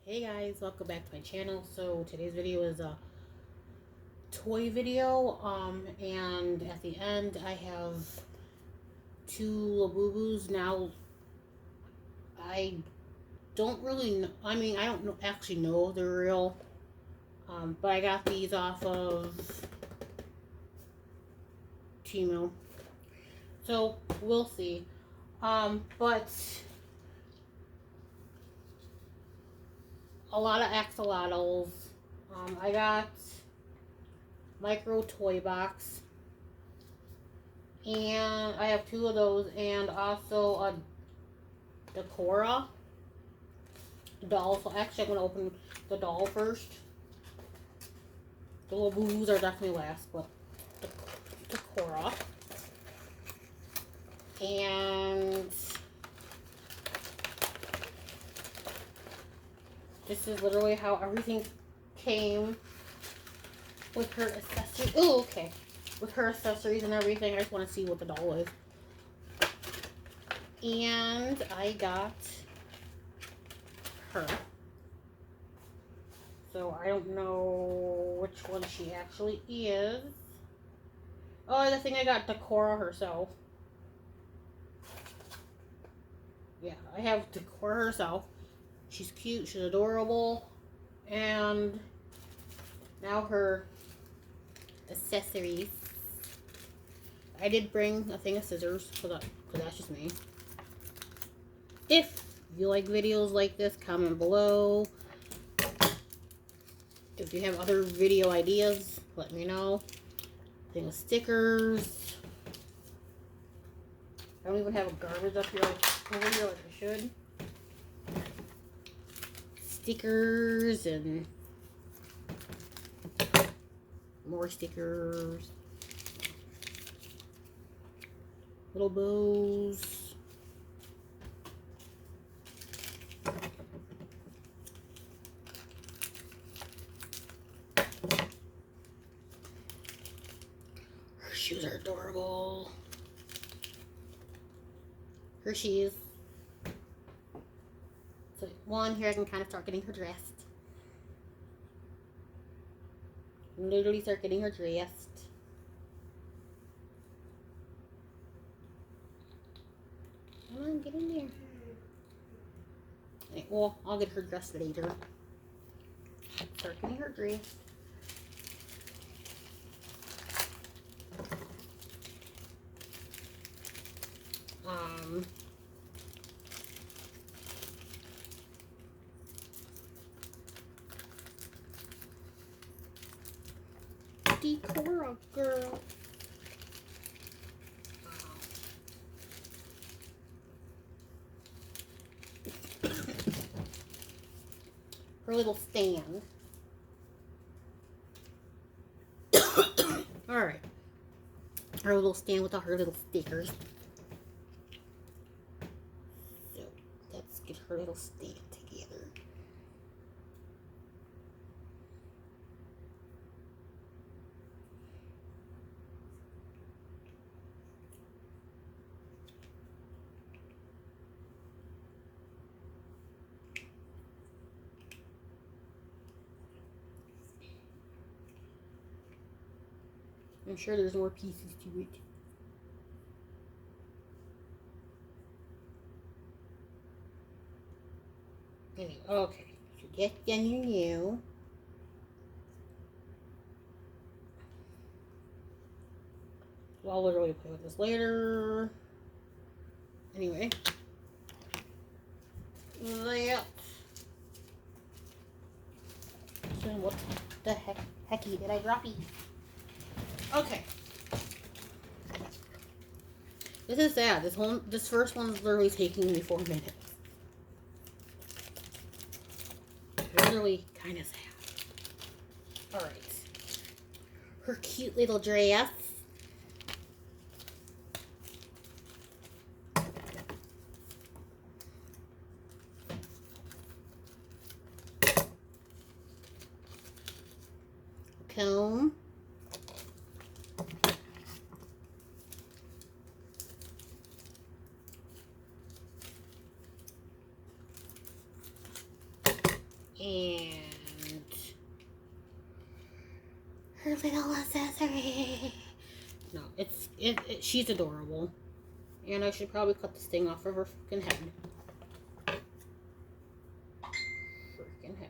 Hey guys, welcome back to my channel. So today's video is a toy video, and at the end I have two Labubus. Now I don't really know, I don't know, actually know if they're real, but I got these off of Temu, so we'll see. But a lot of axolotls. I got micro toy box, and I have two of those, and also a Decora doll. So actually I'm going to open the doll first. The little boo-boos are definitely last, but Decora. And this is literally how everything came with her accessories. Oh, okay. With her accessories and everything. I just want to see what the doll is. And I got her. So I don't know which one she actually is. Oh, I think I got Decora herself. Yeah, I have Decora herself. She's cute, she's adorable, and now her accessories. I did bring a thing of scissors, because that's just me. If you like videos like this, comment below. If you have other video ideas, let me know. Thing of stickers. I don't even have a garbage up here over here like I should. Stickers and more stickers. Little bows. Her shoes are adorable. Her shoes. So one here I can kind of start getting her dressed. Literally start getting her dressed. Come on, get in there. Okay, well, I'll get her dressed later. Start getting her dressed. Decora girl. Her little stand. Alright. Her little stand with all her little stickers. So, let's get her little stand together. I'm sure there's more pieces to it. Anyway, okay. So get done your new. So I'll literally play with this later. Anyway. That. So what the hecky did I drop it? Okay. This is sad. This first one's literally taking me 4 minutes. Literally kind of sad. Alright. Her cute little dress. Comb. And her little accessory. No, she's adorable. And I should probably cut this thing off of her freaking head. Freaking head.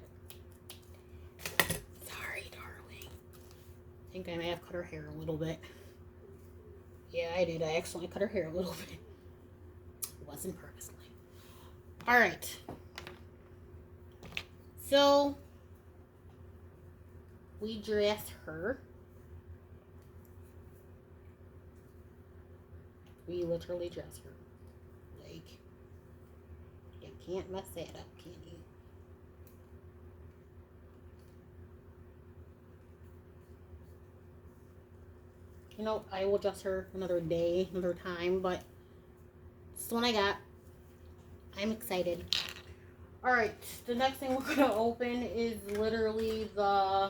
Sorry, darling. I think I may have cut her hair a little bit. Yeah, I did. I accidentally cut her hair a little bit. It wasn't purposely. Alright. So, we dressed her. We literally dress her. Like, you can't mess that up, can you? You know, I will dress her another day, another time, but this is the one I got. I'm excited. Alright, the next thing we're going to open is literally the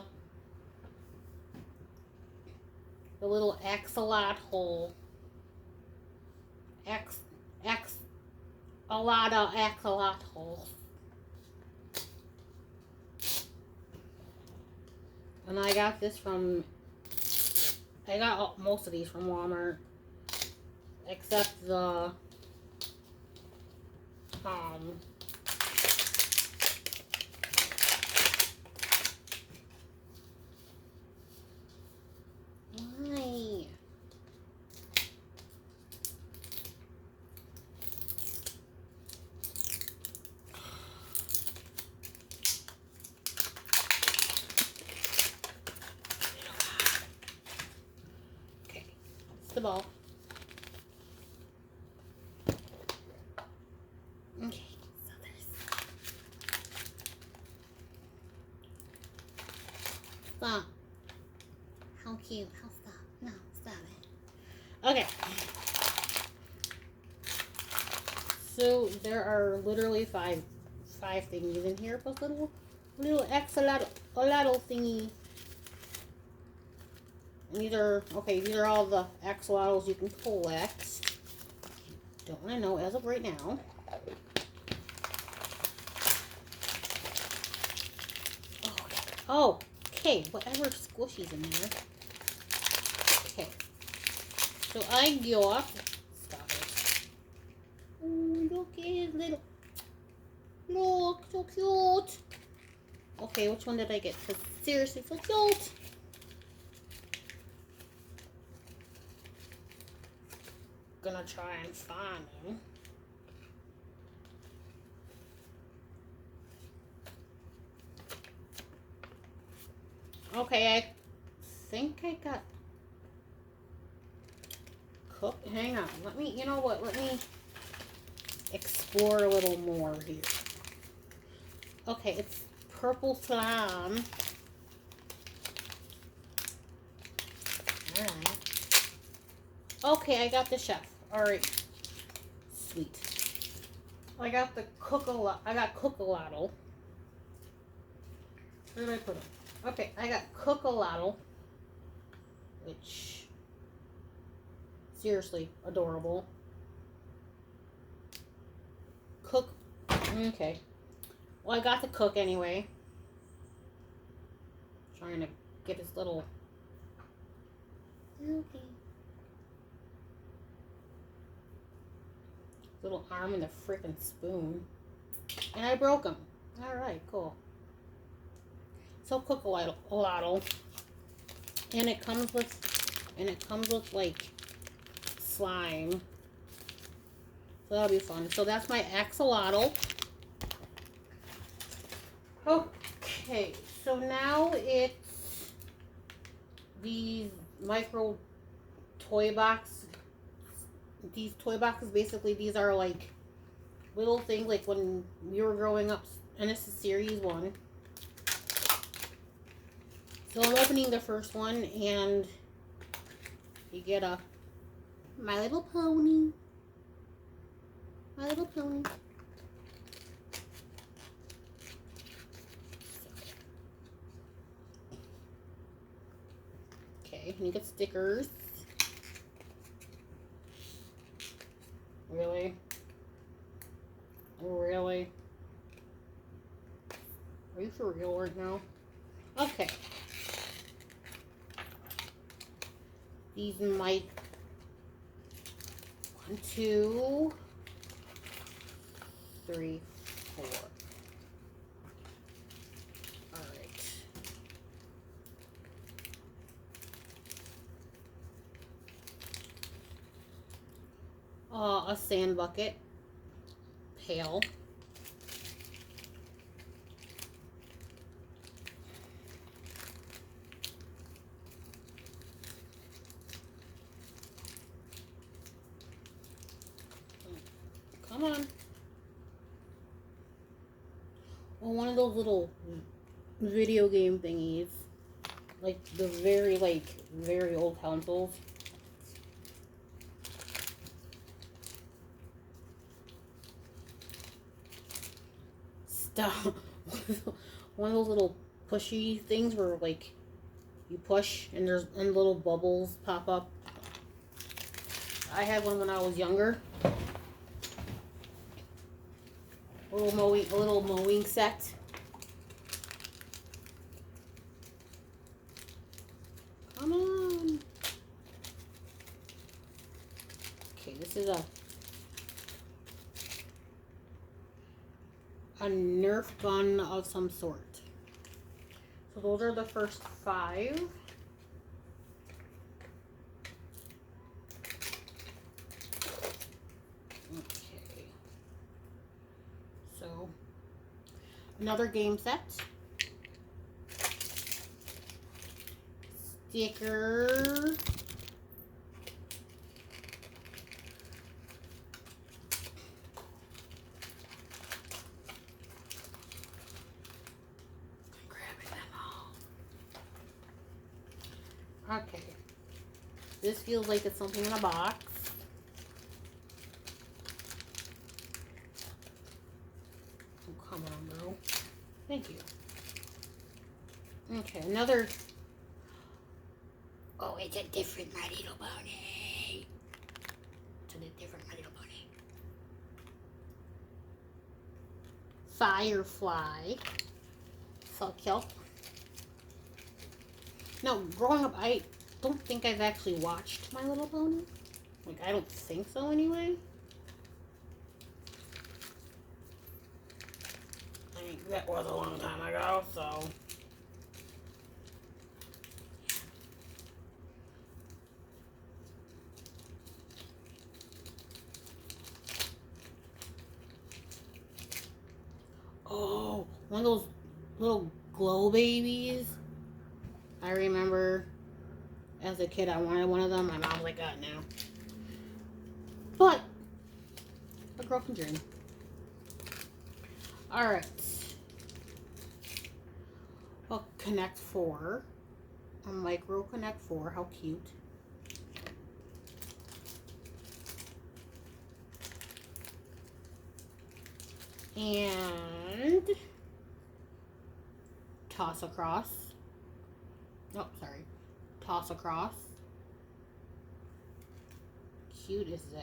little axolotl. A lot of axolotls. And I got this from, I got most of these from Walmart, except the, why? Okay, it's the ball. Okay, so there's stop. How cute. How stop. No, stop it. Okay. So there are literally five thingies in here, plus little axolotl thingy. And these are all the axolotls you can collect. Don't want to know as of right now. Oh, okay, whatever squishies in there. Okay, so I got, stop it. Oh, look at his little, look, so cute. Okay, which one did I get? Because seriously, so cute. Gonna try and find him. Okay, I think I got cooked. Hang on, let me, you know what, let me explore a little more here. Okay, it's purple slime. Alright. Okay, I got the chef. Alright. Sweet. I got the Cook-a-Lotl. Where did I put them? Okay, I got Cook-a-Lotl, which, seriously, adorable. Okay. Well, I got the Cook anyway. Trying to get his little... Okay. Little arm and the freaking spoon. And I broke him. Alright, cool. So Cook-a-Lotl. And it comes with like slime. So that'll be fun. So that's my axolotl. Okay, so now it's these micro toy box. These toy boxes, basically, these are like little things like when we were growing up, and this is series 1. So I'm opening the first one, and you get a My Little Pony. My Little Pony. Okay, and you get stickers. Really? Really? Are you for real right now? Okay. These might... 1, 2, 3, 4. Alright. A sand bucket. Pail. Come on. Oh, one of those little video game thingies. Like the very old consoles. Stop. One of those little pushy things where like you push and little bubbles pop up. I had one when I was younger. A little mowing set. Come on. Okay, this is a Nerf gun of some sort. So those are the first 5. Okay. So another game set. Sticker. Okay. This feels like it's something in a box. Oh, come on, bro. Thank you. Okay, another... Oh, it's a different My Little Pony. It's a different My Little Pony. Firefly. So cute. No, growing up, I don't think I've actually watched My Little Pony. Like, I don't think so anyway. I mean, that was a long time ago, so... Oh, one of those little glow babies. I remember as a kid I wanted one of them. My mom's like, God, no. But a girl can dream. Alright. A Connect 4. A Micro Connect 4. How cute. And Toss Across. Oh, sorry. Toss Across. Cute is that?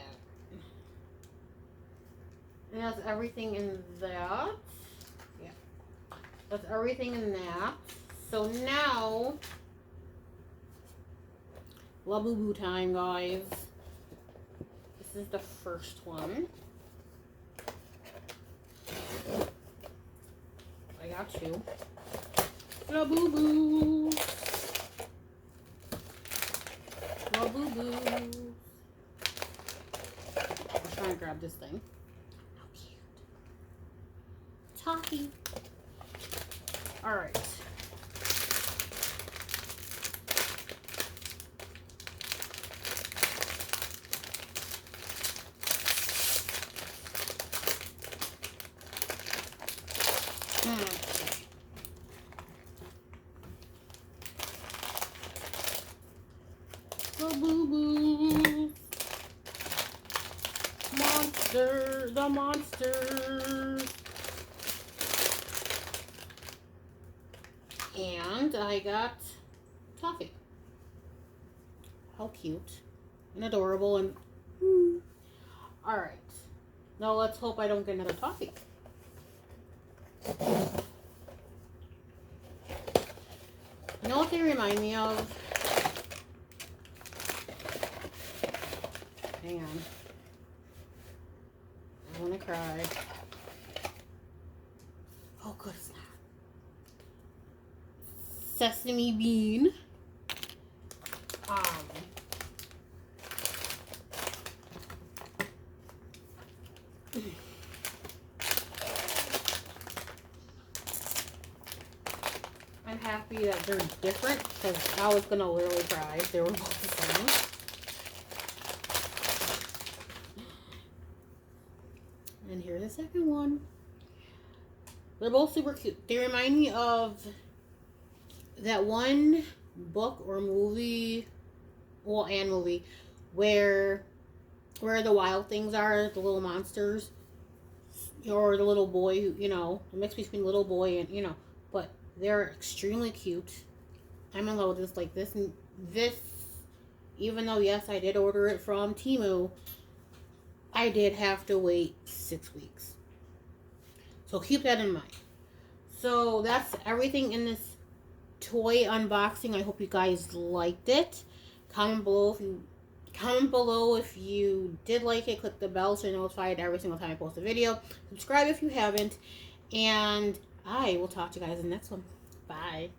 And that's everything in that. Yeah. That's everything in that. So now, Labubu time, guys. This is the first one. I got 2. Labubu. Labubu. I'm trying to grab this thing. How cute. Toffee. Alright. Labubu. The monsters. And I got Toffee. How cute and adorable and alright. Now let's hope I don't get another Toffee. know what they remind me of? Hang on. I want to cry. Oh, good, it's not. Sesame bean. I'm happy that they're different because I was gonna literally cry if they were both the same. And here's the second one. They're both super cute. They remind me of that one book or movie, well, and movie, where the wild things are, the little monsters, or the little boy, you know, a mix between little boy and, you know, but they're extremely cute. I'm in love with this. Like, this, even though, yes, I did order it from Temu, I did have to wait 6 weeks. So keep that in mind. So that's everything in this toy unboxing. I hope you guys liked it. Comment below if you did like it. Click the bell so you're notified every single time I post a video. Subscribe if you haven't. And I will talk to you guys in the next one. Bye.